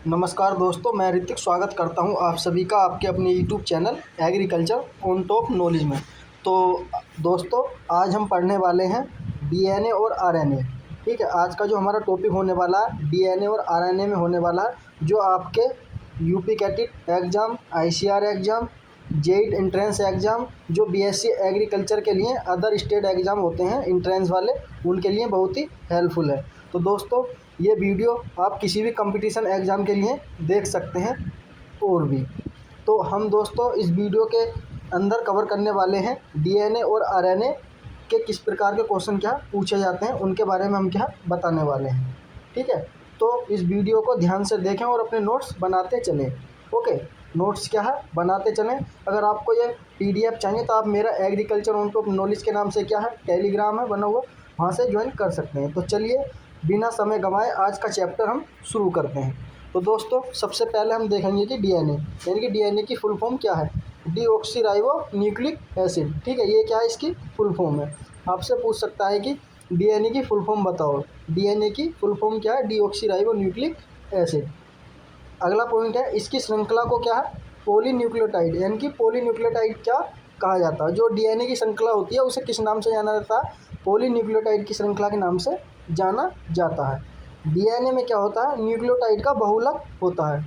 नमस्कार दोस्तों, मैं ऋतिक स्वागत करता हूं आप सभी का आपके अपने YouTube channel agriculture on top knowledge में। तो दोस्तों, आज हम पढ़ने वाले हैं डीएनए और आरएनए। ठीक है, आज का जो हमारा टॉपिक होने वाला है डीएनए और आरएनए में होने वाला है, जो आपके UP CATET exam, ICR exam, JEE entrance exam, जो बीएससी एग्रीकल्चर के लिए अदर स्टेट एग्ज़ाम होते हैं एंट्रेंस वाले, उनके लिए बहुत ही हेल्पफुल है। तो दोस्तों, ये वीडियो आप किसी भी कंपटीशन एग्ज़ाम के लिए देख सकते हैं। और भी तो हम दोस्तों इस वीडियो के अंदर कवर करने वाले हैं डीएनए और आरएनए के किस प्रकार के क्वेश्चन क्या पूछे जाते हैं, उनके बारे में हम क्या बताने वाले हैं। ठीक है, तो इस वीडियो को ध्यान से देखें और अपने नोट्स बनाते चलें। ओके, नोट्स क्या है बनाते चलें। अगर आपको ये पीडीएफ चाहिए तो आप मेरा एग्रीकल्चर ऑन टॉप नॉलेज के नाम से क्या है टेलीग्राम है बना हुआ, वहाँ से ज्वाइन कर सकते हैं। तो चलिए बिना समय गंवाए आज का चैप्टर हम शुरू करते हैं। तो दोस्तों, सबसे पहले हम देखेंगे कि डीएनए यानी कि डीएनए की फुल फॉर्म क्या है। Deoxyribo nucleic acid. ठीक है, ये क्या है, इसकी फुल फॉर्म है। आपसे पूछ सकता है कि डीएनए की फुल फॉर्म बताओ। डीएनए की फुल फॉर्म क्या है? Deoxyribo nucleic acid. अगला पॉइंट है, इसकी श्रृंखला को क्या है? पॉलीन्यूक्लियोटाइड। यानी कि पॉलीन्यूक्लियोटाइड क्या कहा जाता है? जो डीएनए की श्रृंखला होती है उसे किस नाम से जाना जाता है? पॉलीन्यूक्लियोटाइड की श्रृंखला के नाम से जाना जाता है। डीएनए में क्या होता है? न्यूक्लियोटाइड का बहुलक होता है।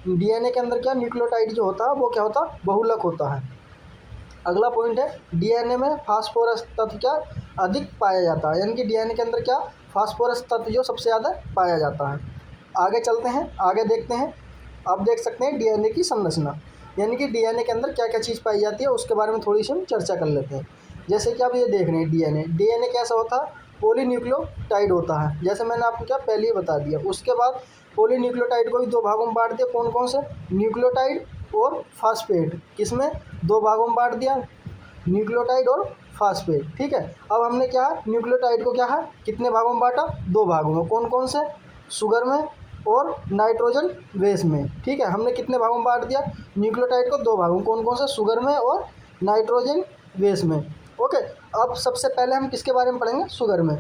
डीएनए के अंदर क्या न्यूक्लियोटाइड जो होता है वो क्या होता है? बहुलक होता है। अगला पॉइंट है, डीएनए में फास्फोरस तत्व क्या अधिक पाया जाता है? यानी कि डीएनए के अंदर क्या फास्फोरस तत्व जो सबसे ज़्यादा पाया जाता है। आगे चलते हैं, आगे देखते हैं। आप देख सकते हैं डीएनए की संरचना, यानी कि डीएनए के अंदर क्या क्या चीज़ पाई जाती है उसके बारे में थोड़ी सी हम चर्चा कर लेते हैं। जैसे कि आप ये देख रहे हैं डीएनए कैसा होता है? पॉलीन्यूक्लियोटाइड होता है, जैसे मैंने आपको क्या पहले ही बता दिया। उसके बाद पॉलीन्यूक्लियोटाइड को भी दो भागों में बांट दिया। कौन कौन से? न्यूक्लियोटाइड और फास्फेट। किसमें? दो भागों में बांट दिया, न्यूक्लियोटाइड और फास्फेट। ठीक है, अब हमने क्या है न्यूक्लियोटाइड को क्या है कितने भागों में बांटा? दो भागों में। कौन कौन से? शुगर में और नाइट्रोजन बेस में। ठीक है, हमने कितने भागों में बांट दिया न्यूक्लियोटाइड को? दो भागों में। कौन कौन से? शुगर में और नाइट्रोजन बेस में। ओके, अब सबसे पहले हम किसके बारे में पढ़ेंगे? शुगर में।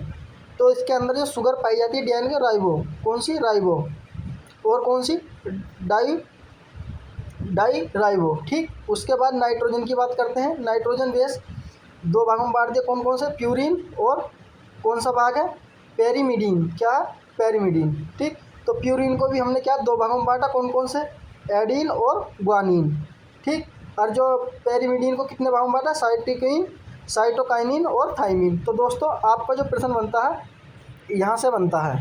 तो इसके अंदर जो शुगर पाई जाती है डीएनए के, राइबो। कौन सी? राइबो। और कौन सी? Die ribo. ठीक, उसके बाद नाइट्रोजन की बात करते हैं। नाइट्रोजन बेस दो भागों में बांट दिया। कौन कौन से? प्यूरिन और कौन सा भाग है? पेरीमिडीन। क्या? पेरीमिडीन। ठीक, तो प्यूरिन को भी हमने क्या दो भागों में बांटा। कौन कौन से? एडिन और ग्वानिन। ठीक, और जो पेरीमिडीन को कितने भागों में बांटा? साइटोकाइनिन और थाइमिन। तो दोस्तों, आपका जो प्रश्न बनता है यहाँ से बनता है,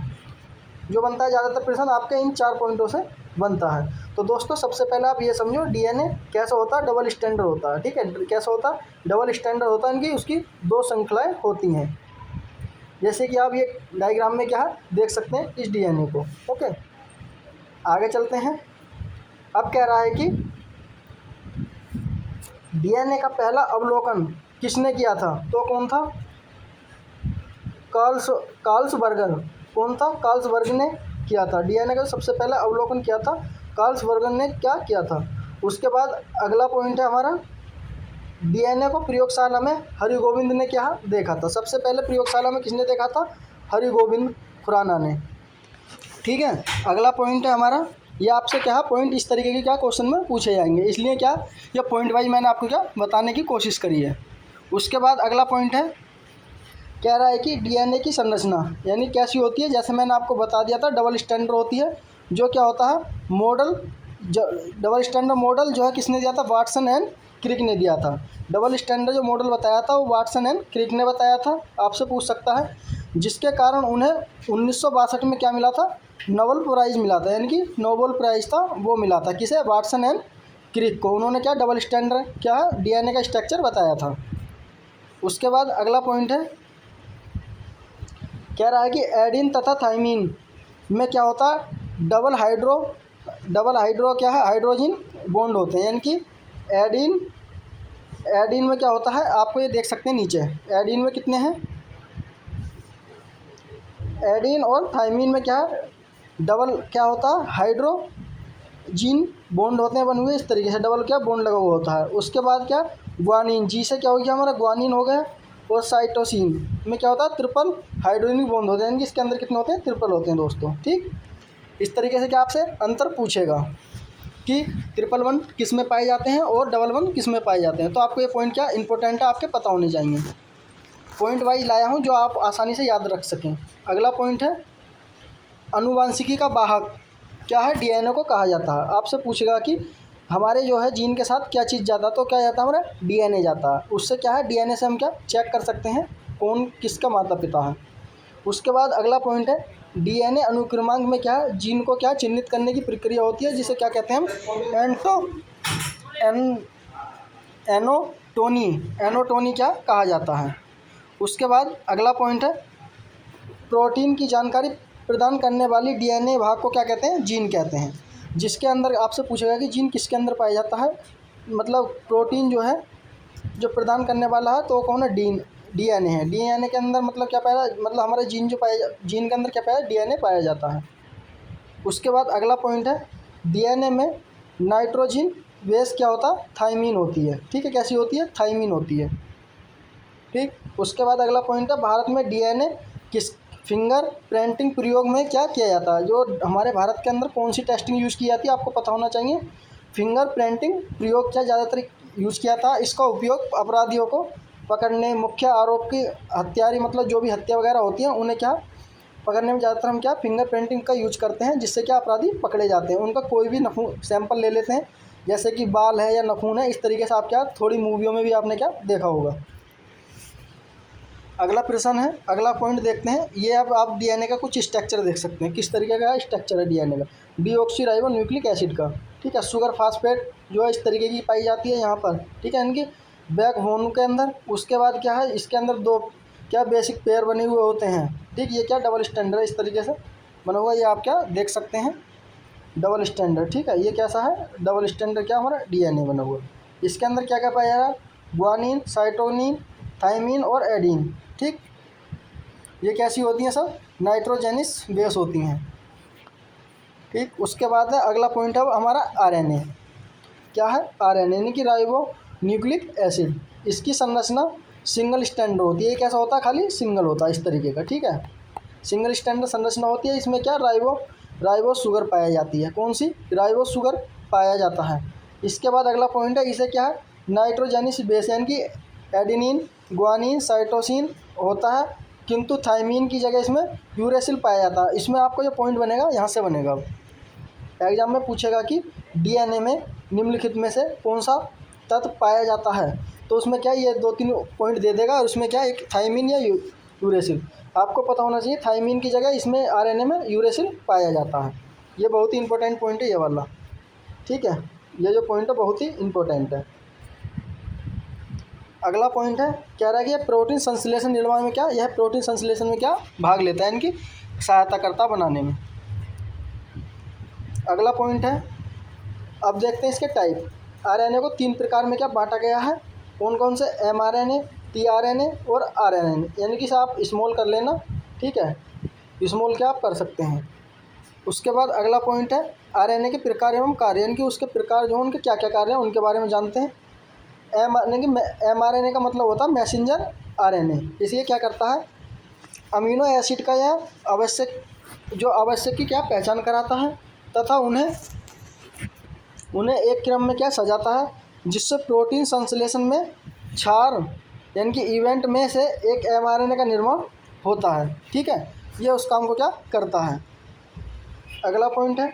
जो बनता है ज़्यादातर प्रश्न आपके इन चार पॉइंटों से बनता है। तो दोस्तों, सबसे पहले आप ये समझो डीएनए कैसा होता है? डबल स्टैंडर्ड होता है। ठीक है, कैसा होता है? डबल स्टैंडर्ड होता है, इनकी उसकी दो श्रृंखलाएँ होती हैं। जैसे कि आप ये डायग्राम में क्या है देख सकते हैं इस डीएनए को। ओके, आगे चलते हैं। अब कह रहा है कि डीएनए का पहला अवलोकन किसने किया था? तो कौन था? कार्ल्सबर्गर। कौन था? कार्ल्सबर्ग ने किया था। डीएनए का सबसे पहला अवलोकन किया था कार्ल्सबर्गर ने। क्या किया था? उसके बाद अगला पॉइंट है हमारा, डीएनए को प्रयोगशाला में हरिगोविंद ने क्या देखा था? सबसे पहले प्रयोगशाला में किसने देखा था? हरिगोविंद खुराना ने। ठीक है, अगला पॉइंट है हमारा, ये आपसे क्या है पॉइंट इस तरीके के क्या क्वेश्चन में पूछे जाएंगे, इसलिए क्या ये पॉइंट वाइज मैंने आपको क्या बताने की कोशिश करी है। उसके बाद अगला पॉइंट है, कह रहा है कि डीएनए की संरचना यानी कैसी होती है? जैसे मैंने आपको बता दिया था डबल स्टैंडर्ड होती है। जो क्या होता है मॉडल, डबल स्टैंडर्ड मॉडल जो है किसने दिया था? वाटसन एंड क्रिक ने दिया था। डबल स्टैंडर्ड जो मॉडल बताया था वो वाटसन एंड क्रिक ने बताया था। आपसे पूछ सकता है, जिसके कारण उन्हें 1962 में क्या मिला था? नोबेल प्राइज़ मिला था। यानी कि नोबेल प्राइज़ था वो मिला था किसे? वाटसन एंड क्रिक को। उन्होंने क्या डबल स्टैंडर्ड क्या है डीएनए का स्ट्रक्चर बताया था। उसके बाद अगला पॉइंट है, कह रहा है कि एडिन तथा थाइमिन में क्या होता है? डबल हाइड्रो क्या है हाइड्रोजन बॉन्ड होते हैं। यानी कि एडिन में क्या होता है? आपको ये देख सकते हैं नीचे, एडिन में कितने हैं? एडिन और थाइमिन में क्या है? डबल क्या होता है? हाइड्रोजन बॉन्ड होते हैं बने हुए इस तरीके से, डबल क्या बॉन्ड लगा हुआ होता है। उसके बाद क्या? ग्वानिन, जी से क्या हो गया हमारा? ग्वानिन हो गया। और साइटोसिन में क्या होता है? ट्रिपल हाइड्रोजनिक बॉन्ड होते हैं। यानी कि इसके अंदर कितने होते हैं? ट्रिपल होते हैं दोस्तों। ठीक, इस तरीके से क्या आपसे अंतर पूछेगा कि 111 किस में पाए जाते हैं और 11 किस में पाए जाते हैं। तो आपको ये पॉइंट क्या इंपॉर्टेंट है, आपके पता होने चाहिए। पॉइंट वाइज लाया हूँ जो आप आसानी से याद रख सकें। अगला पॉइंट है आनुवांशिकी का वाहक क्या है, डीएनए को कहा जाता है। आपसे पूछेगा कि हमारे जो है जीन के साथ क्या चीज़ जाता है, तो क्या जाता है हमारा डीएनए जाता है। उससे क्या है डीएनए से हम क्या चेक कर सकते हैं कौन किसका माता पिता है। उसके बाद अगला पॉइंट है डीएनए अनुक्रमांक में क्या है जीन को क्या चिन्हित करने की प्रक्रिया होती है, जिसे क्या कहते हैं हम एनोटोनी एनोटोनी क्या कहा जाता है। उसके बाद अगला पॉइंट है प्रोटीन की जानकारी प्रदान करने वाली डीएनए भाग को क्या कहते हैं, जीन कहते हैं। जिसके अंदर आपसे पूछेगा कि जीन किसके अंदर पाया जाता है, मतलब प्रोटीन जो है जो प्रदान करने वाला है तो वो कौन है, डीएनए है। डीएनए के अंदर मतलब क्या पाया, मतलब हमारे जीन जो पाया जीन के अंदर क्या पाया, डीएनए पाया जाता है। उसके बाद अगला पॉइंट है डीएनए में नाइट्रोजन बेस क्या होता है, थाइमीन होती है। ठीक है, कैसी होती है, थाइमीन होती है। ठीक, उसके बाद अगला पॉइंट है भारत में डीएनए किस फिंगर प्रिंटिंग प्रयोग में क्या किया जाता है। जो हमारे भारत के अंदर कौन सी टेस्टिंग यूज़ की जाती है आपको पता होना चाहिए। फिंगर प्रिंटिंग प्रयोग क्या ज़्यादातर यूज़ किया था। इसका उपयोग अपराधियों को पकड़ने, मुख्य आरोप की हत्यारी मतलब जो भी हत्या वगैरह होती हैं उन्हें क्या पकड़ने में ज़्यादातर हम क्या फिंगर प्रिंटिंग का यूज करते हैं, जिससे क्या अपराधी पकड़े जाते हैं। उनका कोई भी नखून सैंपल ले लेते हैं, जैसे कि बाल है या नखून है, इस तरीके से आप क्या थोड़ी मूवियों में भी आपने क्या देखा होगा। अगला प्रश्न है, अगला पॉइंट देखते हैं। ये अब आप डीएनए का कुछ स्ट्रक्चर देख सकते हैं, किस तरीके का स्ट्रक्चर है डीएनए का, डीऑक्सीराइबो न्यूक्लिक एसिड का। ठीक है, शुगर फास्फेट जो है इस तरीके की पाई जाती है यहाँ पर। ठीक है, इनकी बैकबोन के अंदर। उसके बाद क्या है, इसके अंदर दो क्या बेसिक पेयर बने हुए होते हैं। ठीक, ये क्या डबल स्टैंडर्ड है, इस तरीके से बना हुआ, ये आप क्या देख सकते हैं डबल स्टैंडर्ड। ठीक है, ये कैसा है, डबल स्टैंडर्ड क्या हमारा डीएनए बना हुआ। इसके अंदर क्या क्या पाया जा रहा है, ग्वानिन, साइटोनिन, थाइमीन और एडीन। ठीक, ये कैसी होती हैं, सब नाइट्रोजेनिस बेस होती हैं। ठीक, उसके बाद है अगला पॉइंट है हमारा आरएनए। क्या है, आरएनए यानी कि राइबो न्यूक्लिक एसिड। इसकी संरचना सिंगल स्टैंडर्ड होती है। ये कैसा होता है, खाली सिंगल होता है इस तरीके का। ठीक है, सिंगल स्टैंडर्ड संरचना होती है। इसमें क्या राइबो शुगर पाई जाती है। कौन सी, राइबो शुगर पाया जाता है। इसके बाद अगला पॉइंट है, इसे क्या है नाइट्रोजेनिस बेस यानी कि एडेनिन, ग्वानिन, साइटोसिन होता है, किंतु थाइमीन की जगह इसमें यूरेसिल पाया जाता है। इसमें आपको जो पॉइंट बनेगा यहाँ से बनेगा। एग्जाम में पूछेगा कि डीएनए में निम्नलिखित में से कौन सा तत्व पाया जाता है, तो उसमें क्या ये 2-3 पॉइंट दे देगा। और उसमें क्या एक थाइमीन या यूरेसिल आपको पता होना चाहिए। थाइमीन की जगह इसमें आरएनए में यूरेसिल पाया जाता है। ये बहुत ही इंपॉर्टेंट पॉइंट है ये वाला। ठीक है, ये जो पॉइंट है बहुत ही इंपॉर्टेंट है। अगला पॉइंट है कह रहा है कि प्रोटीन संश्लेषण निर्माण में क्या, यह प्रोटीन संश्लेषण में क्या भाग लेता है, इनकी सहायता करता बनाने में। अगला पॉइंट है, अब देखते हैं इसके टाइप। आरएनए को 3 प्रकार में क्या बांटा गया है, कौन कौन से, एमआरएनए, टीआरएनए और आरएनए। यानी कि आप स्मॉल कर लेना। ठीक है, स्मॉल क्या आप कर सकते हैं। उसके बाद अगला पॉइंट है आरएनए के प्रकार एवं कार्य, यानी कि उसके प्रकार जो उनके क्या क्या कार्य हैं उनके बारे में जानते हैं। एमआरएनए का मतलब होता है मैसेंजर आरएनए। इसलिए क्या करता है, अमीनो एसिड का यह आवश्यक की क्या पहचान कराता है तथा उन्हें एक क्रम में क्या सजाता है, जिससे प्रोटीन संश्लेषण में क्षार यानी कि इवेंट में से एक एमआरएनए का निर्माण होता है। ठीक है, ये उस काम को क्या करता है। अगला पॉइंट है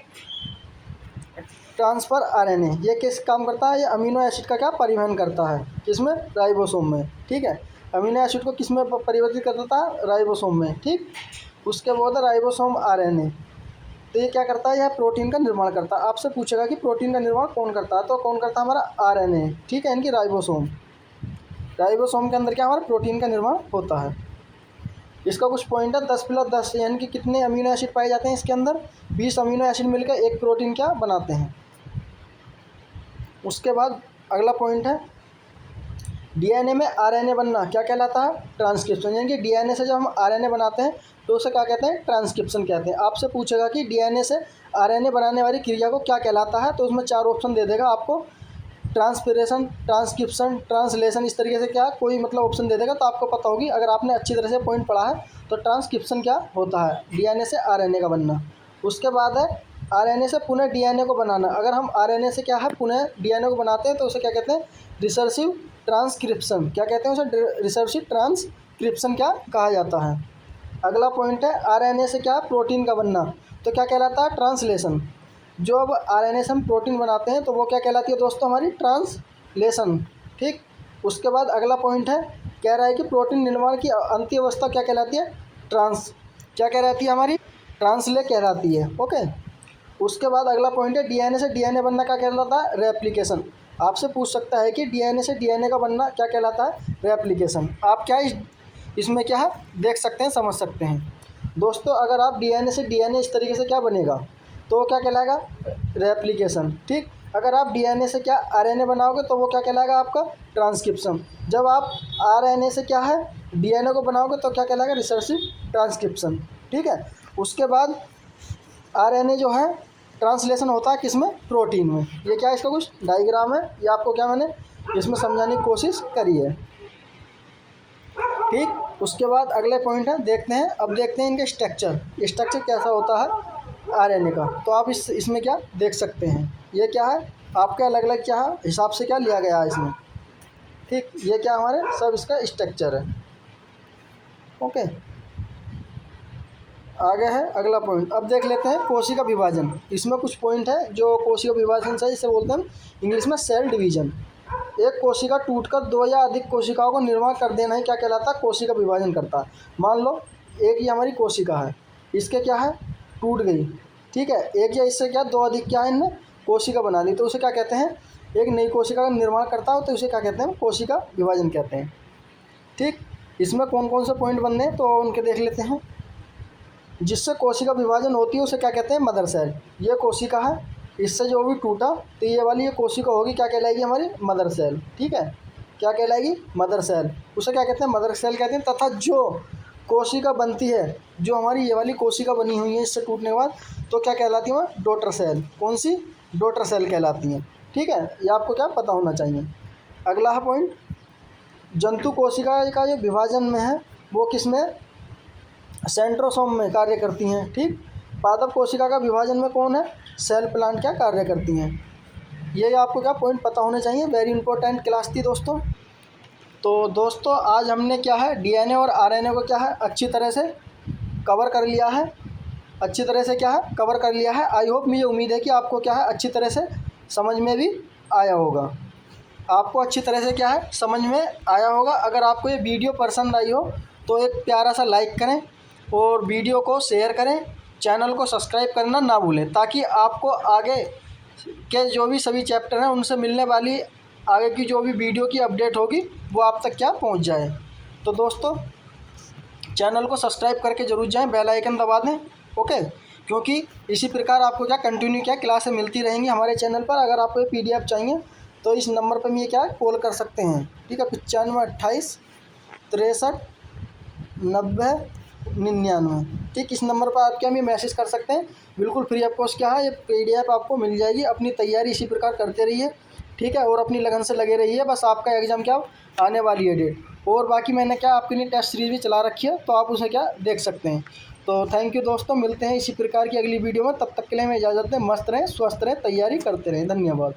ट्रांसफ़र आरएनए। ये किस काम करता है, ये अमीनो एसिड का क्या परिवहन करता है, किसमें, राइबोसोम में। ठीक है, अमीनो एसिड को किस में परिवर्तित कर देता है, राइबोसोम में। ठीक, उसके बाद राइबोसोम आरएनए। तो ये क्या करता है, यह प्रोटीन का निर्माण करता है। आपसे पूछेगा कि प्रोटीन का निर्माण कौन करता है, तो कौन करता है, हमारा आरएनए। ठीक है, इनकी राइबोसोम के अंदर क्या हमारा प्रोटीन का निर्माण होता है। इसका कुछ पॉइंट है 10+10 यानी कि कितने अमीनो एसिड पाए जाते हैं इसके अंदर, 20 अमीनो एसिड मिलकर एक प्रोटीन क्या बनाते हैं। उसके बाद अगला पॉइंट है डीएनए में आरएनए बनना क्या कहलाता है, ट्रांसक्रिप्शन। यानी कि डीएनए से जब हम आरएनए बनाते हैं तो उसे क्या कहते हैं, ट्रांसक्रिप्शन कहते हैं। आपसे पूछेगा कि डीएनए से आरएनए बनाने वाली क्रिया को क्या कहलाता है, तो उसमें 4 ऑप्शन दे देगा आपको, ट्रांसपिरेशन, ट्रांसक्रिप्शन, ट्रांसलेशन, इस तरीके से क्या कोई मतलब ऑप्शन दे देगा। तो आपको पता होगी अगर आपने अच्छी तरह से पॉइंट पढ़ा है तो ट्रांसक्रिप्शन क्या होता है, डीएनए से आरएनए का बनना। उसके बाद है आरएनए से पुनः डीएनए को बनाना। अगर हम आरएनए से क्या है पुनः डीएनए को बनाते हैं तो उसे क्या कहते हैं, रिसर्सिव ट्रांसक्रिप्शन। क्या कहते हैं उसे, रिसर्सिव ट्रांसक्रिप्शन क्या कहा जाता है। अगला पॉइंट है आरएनए से क्या प्रोटीन का बनना, तो क्या कहलाता है, ट्रांसलेशन। जो अब आरएनए से हम प्रोटीन बनाते हैं तो वो क्या कहलाती है दोस्तों, हमारी ट्रांसलेशन। ठीक। उसके बाद अगला पॉइंट है, कह रहा है कि प्रोटीन निर्माण की अंतिम अवस्था क्या कहलाती है, क्या कहलाती है, हमारी ट्रांसले कहलाती है। ओके। उसके बाद अगला पॉइंट है डीएनए से डीएनए बनना क्या कहलाता है, रेप्लिकेशन। आपसे पूछ सकता है कि डीएनए से डीएनए का बनना क्या कहलाता है, रेप्लिकेशन। आप क्या इसमें क्या है देख सकते हैं, समझ सकते हैं दोस्तों। अगर आप डीएनए से डीएनए इस तरीके से क्या बनेगा तो क्या कहलाएगा, रेप्लिकेशन। ठीक। अगर आप डीएनए से क्या आरएनए बनाओगे तो वो क्या कहलाएगा, आपका ट्रांसक्रिप्शन। जब आप आरएनए से क्या है डीएनए को बनाओगे तो क्या कहलाएगा, रिसर्सिव ट्रांसक्रिप्शन। ठीक है। उसके बाद आरएनए जो है ट्रांसलेशन होता है किसमें, प्रोटीन में। ये क्या इसका कुछ डायग्राम है, ये आपको क्या मैंने इसमें समझाने की कोशिश करी है। ठीक। उसके बाद अगले पॉइंट है, देखते हैं अब देखते हैं इनके स्ट्रक्चर कैसा होता है आरएनए का। तो आप इसमें क्या देख सकते हैं, ये क्या है आपके अलग अलग क्या है हिसाब से क्या लिया गया है इसमें। ठीक। ये क्या हमारे सब इसका स्ट्रक्चर है। ओके। आगे है अगला पॉइंट, अब देख लेते हैं कोशिका विभाजन। इसमें कुछ पॉइंट है जो कोशिका विभाजन से इसे बोलते हैं इंग्लिश में सेल डिवीजन। एक कोशिका टूटकर दो या अधिक कोशिकाओं को निर्माण कर देना ही क्या कहलाता है, कोशिका विभाजन करता है। मान लो एक ये हमारी कोशिका है, इसके क्या है टूट गई। ठीक है। एक या इससे क्या दो अधिक क्या है इनने कोशिका बना दी, तो उसे क्या कहते हैं, एक नई कोशिका का निर्माण करता हो तो उसे क्या कहते हैं, कोशिका विभाजन कहते हैं। ठीक। इसमें कौन कौन से पॉइंट बनने हैं तो उनके देख लेते हैं। जिससे कोशिका विभाजन होती है उसे क्या कहते हैं, मदर सेल। ये कोशिका है, इससे जो भी टूटा तो ये वाली ये कोशिका होगी क्या कहलाएगी, हमारी मदर सेल। ठीक है। क्या कहलाएगी, मदर सेल। उसे क्या कहते हैं, मदर सेल कहते हैं। तथा जो कोशिका बनती है, जो हमारी ये वाली कोशिका बनी हुई है इससे टूटने के बाद, तो क्या कहलाती है, डॉटर सेल। कौन सी, डॉटर सेल कहलाती हैं। ठीक है। ये आपको क्या पता होना चाहिए। अगला है पॉइंट, जंतु कोशिका का जो विभाजन में है वो किस में, सेंट्रोसोम में कार्य करती हैं। ठीक। पादप कोशिका का विभाजन में कौन है, सेल प्लांट क्या कार्य करती हैं। ये आपको क्या पॉइंट पता होने चाहिए, वेरी इंपॉर्टेंट क्लास थी दोस्तों। तो दोस्तों आज हमने क्या है डीएनए और आरएनए को क्या है अच्छी तरह से कवर कर लिया है, अच्छी तरह से क्या है कवर कर लिया है। आई होप, मुझे उम्मीद है कि आपको क्या है अच्छी तरह से समझ में भी आया होगा, आपको अच्छी तरह से क्या है समझ में आया होगा। अगर आपको ये वीडियो पसंद आई हो तो एक प्यारा सा लाइक करें और वीडियो को शेयर करें, चैनल को सब्सक्राइब करना ना भूलें, ताकि आपको आगे के जो भी सभी चैप्टर हैं उनसे मिलने वाली आगे की जो भी वीडियो की अपडेट होगी वो आप तक क्या पहुंच जाए। तो दोस्तों चैनल को सब्सक्राइब करके ज़रूर जाएं, बेल आइकन दबा दें। ओके। क्योंकि इसी प्रकार आपको क्या कंटिन्यू क्या क्लासें मिलती रहेंगी हमारे चैनल पर। अगर आपको ये PDF चाहिए तो इस नंबर पर ये क्या कॉल कर सकते हैं। ठीक है। 95 28 63 90 99। ठीक। इस नंबर पर आप क्या हमें मैसेज कर सकते हैं, बिल्कुल फ्री ऑफ कॉस्ट क्या है ये PDF आपको मिल जाएगी। अपनी तैयारी इसी प्रकार करते रहिए। ठीक है। और अपनी लगन से लगे रहिए, बस आपका एग्ज़ाम क्या आने वाली है डेट। और बाकी मैंने क्या आपके लिए टेस्ट सीरीज भी चला रखी है तो आप उसे क्या देख सकते हैं। तो थैंक यू दोस्तों, मिलते हैं इसी प्रकार की अगली वीडियो में। तब तक के लिए हमें इजाज़त दें। मस्त रहें, स्वस्थ रहें, तैयारी करते रहें। धन्यवाद।